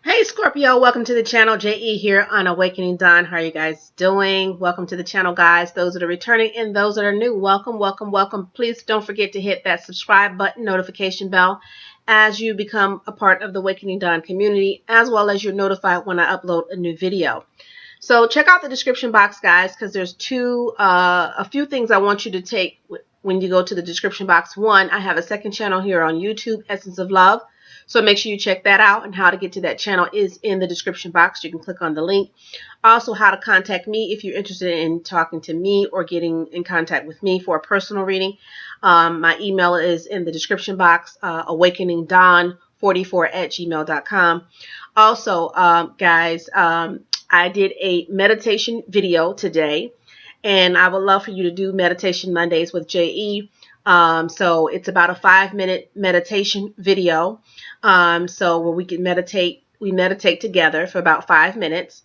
Hey Scorpio, welcome to the channel. JE here on Awakening Dawn. How are you guys doing? Welcome to the channel, guys. Those that are returning and those that are new, welcome, welcome, welcome. Please don't forget to hit that subscribe button, notification bell, as you become a part of the Awakening Dawn community, as well as you're notified when I upload a new video. So check out the description box, guys, because there's a few things I want you to take when you go to the description box. One, I have a second channel here on YouTube, Essence of Love. So make sure you check that out, and how to get to that channel is in the description box. You can click on the link. Also, how to contact me if you're interested in talking to me or getting in contact with me for a personal reading. My email is in the description box, awakeningdawn44@gmail.com. Also, guys, I did a meditation video today, and I would love for you to do Meditation Mondays with JE. So it's about a 5-minute meditation video. So where we meditate together for about 5 minutes.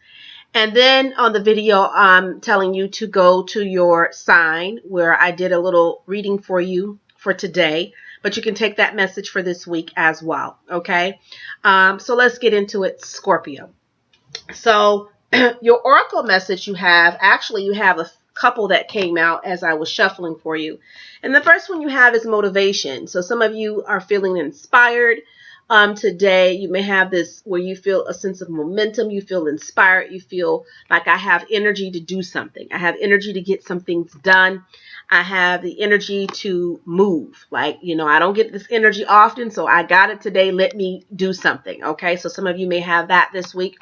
And then on the video, I'm telling you to go to your sign, where I did a little reading for you for today, but you can take that message for this week as well. Okay. So let's get into it, Scorpio. So your oracle message you have a couple that came out as I was shuffling for you. And the first one you have is motivation. So some of you are feeling inspired. Today you may have this where you feel a sense of momentum, you feel inspired, you feel like I have energy to do something. I have energy to get some things done. I have the energy to move. Like, I don't get this energy often, so I got it today. Let me do something. Okay, so some of you may have that this week.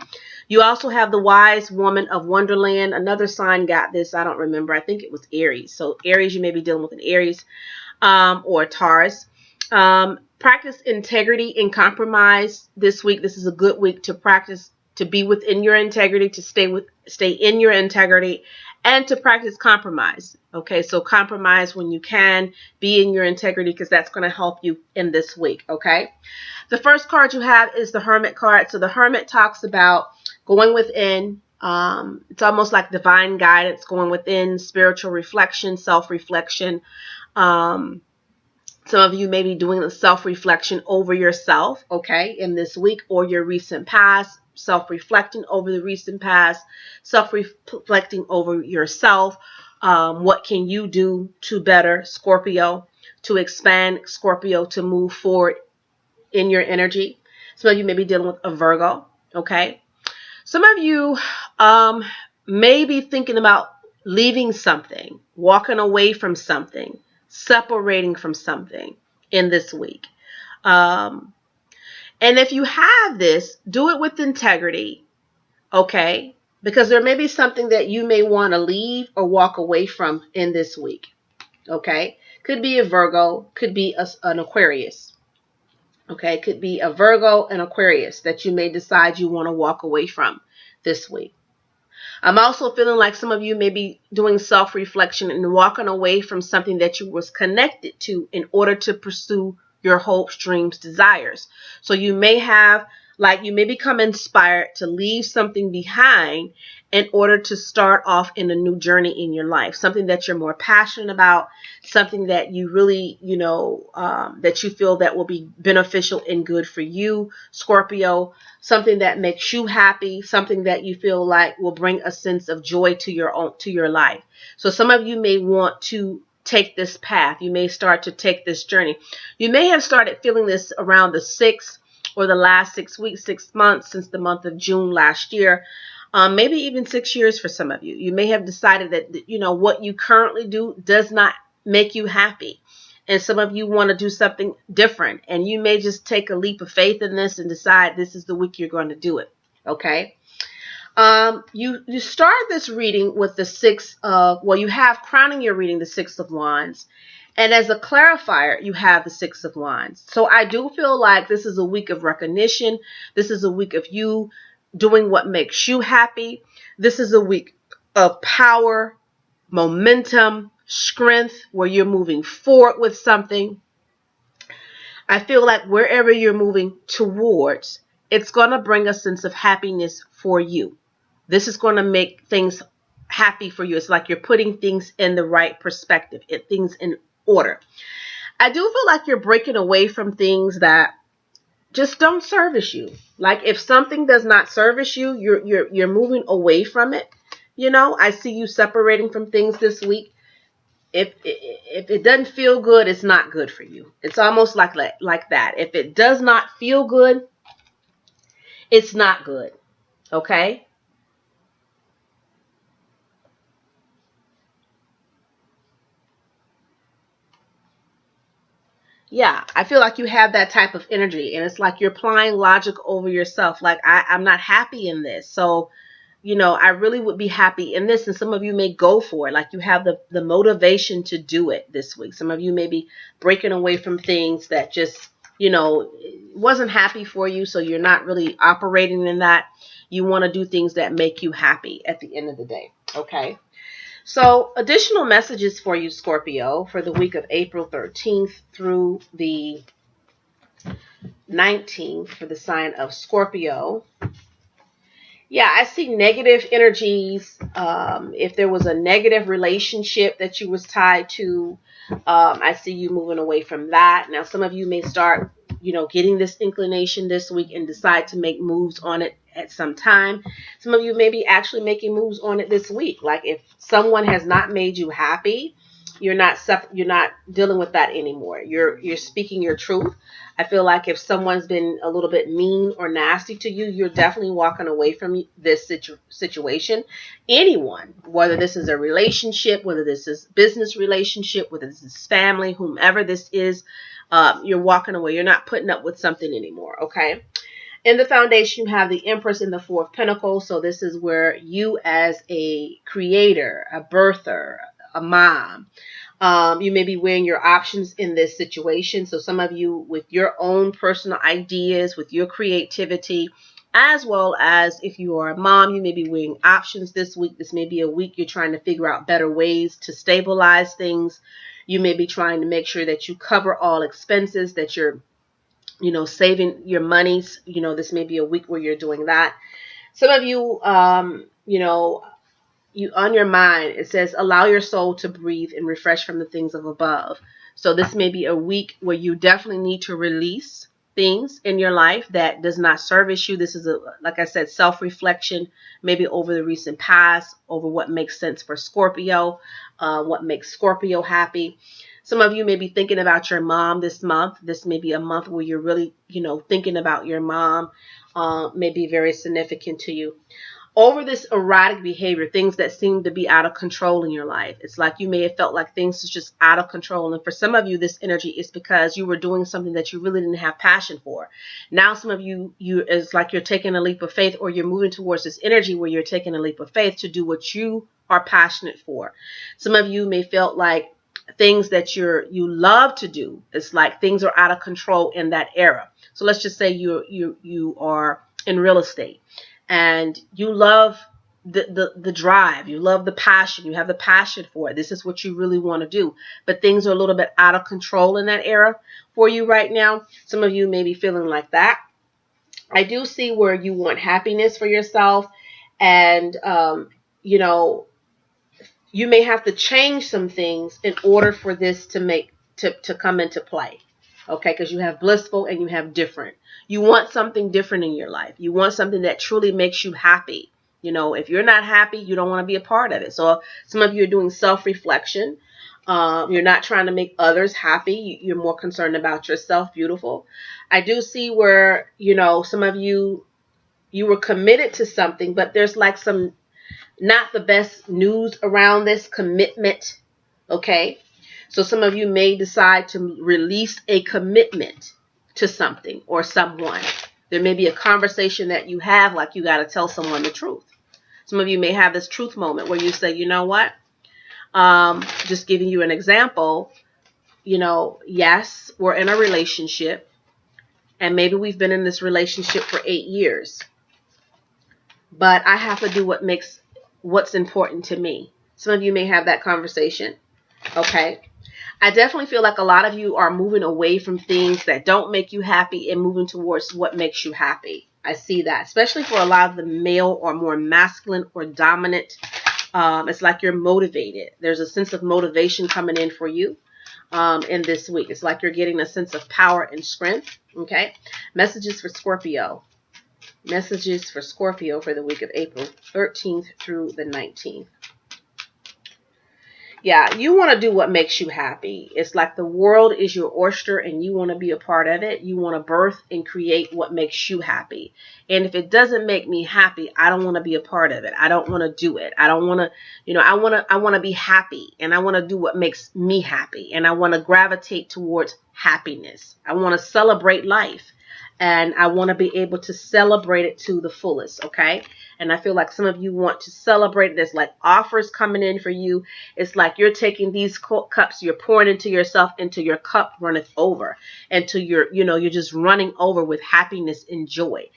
You also have the wise woman of Wonderland. Another sign got this. I don't remember. I think it was Aries. So Aries, you may be dealing with an Aries or Taurus. Practice integrity and compromise this week. This is a good week to practice to be within your integrity, to stay in your integrity, and to practice compromise. Okay, so compromise when you can, be in your integrity, because that's going to help you in this week. Okay, the first card you have is the Hermit card. So the Hermit talks about going within. It's almost like divine guidance, going within, spiritual reflection, self-reflection. Some of you may be doing a self-reflection over yourself, okay, in this week, or your recent past, self-reflecting over the recent past, self-reflecting over yourself. What can you do to better, Scorpio, to expand, Scorpio, to move forward in your energy? Some of you may be dealing with a Virgo, okay? Some of you may be thinking about leaving something, walking away from something, separating from something in this week. And if you have this, do it with integrity, okay? Because there may be something that you may want to leave or walk away from in this week, okay? Could be a Virgo, could be an Aquarius, okay? Could be a Virgo and Aquarius that you may decide you want to walk away from this week. I'm also feeling like some of you may be doing self-reflection and walking away from something that you was connected to in order to pursue your hopes, dreams, desires. So you may become inspired to leave something behind in order to start off in a new journey in your life, something that you're more passionate about, something that you really, that you feel that will be beneficial and good for you, Scorpio, something that makes you happy, something that you feel like will bring a sense of joy to your life. So some of you may want to take this path. You may start to take this journey. You may have started feeling this around the 6th or the last 6 weeks, 6 months, since the month of June last year. Maybe even 6 years for some of you. You may have decided that, what you currently do does not make you happy. And some of you want to do something different. And you may just take a leap of faith in this and decide this is the week you're going to do it. Okay. You start this reading with the you have crowning your reading the 6 of Wands. And as a clarifier, you have the 6 of Wands. So I do feel like this is a week of recognition. This is a week of you doing what makes you happy. This is a week of power, momentum, strength, where you're moving forward with something. I feel like wherever you're moving towards, it's going to bring a sense of happiness for you. This is going to make things happy for you. It's like you're putting things in the right perspective, things in order. I do feel like you're breaking away from things that just don't service you. Like if something does not service you, you're moving away from it. You know, I see you separating from things this week. If it doesn't feel good, it's not good for you. It's almost like that. If it does not feel good, it's not good. Okay? Yeah, I feel like you have that type of energy, and it's like you're applying logic over yourself. Like I'm not happy in this, so I really would be happy in this. And some of you may go for it. Like you have the motivation to do it this week. Some of you may be breaking away from things that just, wasn't happy for you. So you're not really operating in that. You want to do things that make you happy at the end of the day. Okay. So additional messages for you, Scorpio, for the week of April 13th through the 19th for the sign of Scorpio. Yeah, I see negative energies. If there was a negative relationship that you was tied to, I see you moving away from that. Now, some of you may start, getting this inclination this week and decide to make moves on it at some time. Some of you may be actually making moves on it this week. Like if someone has not made you happy, you're not dealing with that anymore. You're speaking your truth. I feel like if someone's been a little bit mean or nasty to you, you're definitely walking away from this situation. Anyone, whether this is a relationship, whether this is business relationship, whether this is family, whomever this is, you're walking away. You're not putting up with something anymore, okay? In the foundation, you have the Empress in the Four of Pentacles. So this is where you as a creator, a birther, a mom, you may be weighing your options in this situation. So some of you with your own personal ideas, with your creativity, as well as if you are a mom, you may be weighing options this week. This may be a week you're trying to figure out better ways to stabilize things. You may be trying to make sure that you cover all expenses, that you're, saving your monies. This may be a week where you're doing that. Some of you, you on your mind, it says allow your soul to breathe and refresh from the things of above. So this may be a week where you definitely need to release things in your life that does not service you. This is like I said, self-reflection, maybe over the recent past, over what makes sense for Scorpio, what makes Scorpio happy. Some of you may be thinking about your mom this month. This may be a month where you're really, thinking about your mom, may be very significant to you. Over this erratic behavior, things that seem to be out of control in your life. It's like you may have felt like things are just out of control. And for some of you, this energy is because you were doing something that you really didn't have passion for. Now, some of you it's like you're taking a leap of faith, or you're moving towards this energy where you're taking a leap of faith to do what you are passionate for. Some of you may felt like things that you love to do. It's like things are out of control in that era. So let's just say you are in real estate and you love the drive, you love the passion, you have the passion for it. This is what you really want to do, but things are a little bit out of control in that era for you right now. Some of you may be feeling like that. I do see where you want happiness for yourself, and you may have to change some things in order for this to come into play. Okay, because you have blissful and you have different. You want something different in your life. You want something that truly makes you happy. If you're not happy, you don't want to be a part of it. So some of you are doing self-reflection. You're not trying to make others happy. You're more concerned about yourself. Beautiful. I do see where, some of you were committed to something, but there's like some not the best news around this commitment. Okay. So some of you may decide to release a commitment to something or someone. There may be a conversation that you have, like you got to tell someone the truth. Some of you may have this truth moment where you say, you know what? Just giving you an example, yes, we're in a relationship and maybe we've been in this relationship for 8 years, but I have to do what's important to me. Some of you may have that conversation. Okay. I definitely feel like a lot of you are moving away from things that don't make you happy and moving towards what makes you happy. I see that, especially for a lot of the male or more masculine or dominant. It's like you're motivated. There's a sense of motivation coming in for you. in this week. It's like you're getting a sense of power and strength. Okay. Messages for Scorpio. Messages for Scorpio for the week of April 13th through the 19th. Yeah, you want to do what makes you happy. It's like the world is your oyster and you want to be a part of it. You want to birth and create what makes you happy. And if it doesn't make me happy, I don't want to be a part of it. I don't want to do it. I don't want to, I want to be happy, and I want to do what makes me happy, and I want to gravitate towards happiness. I want to celebrate life. And I want to be able to celebrate it to the fullest, okay? And I feel like some of you want to celebrate it. There's like offers coming in for you. It's like you're taking these cups, you're pouring into yourself, until your cup runneth over, until you're just running over with happiness and joy.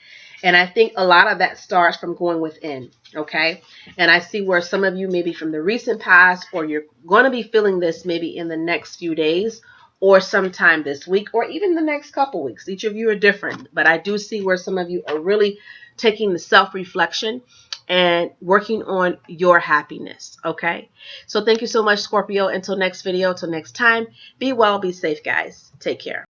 And I think a lot of that starts from going within, okay? And I see where some of you, maybe from the recent past, or you're going to be feeling this maybe in the next few days, or sometime this week, or even the next couple weeks. Each of you are different, but I do see where some of you are really taking the self-reflection and working on your happiness, okay? So thank you so much, Scorpio. Until next video, until next time, be well, be safe, guys. Take care.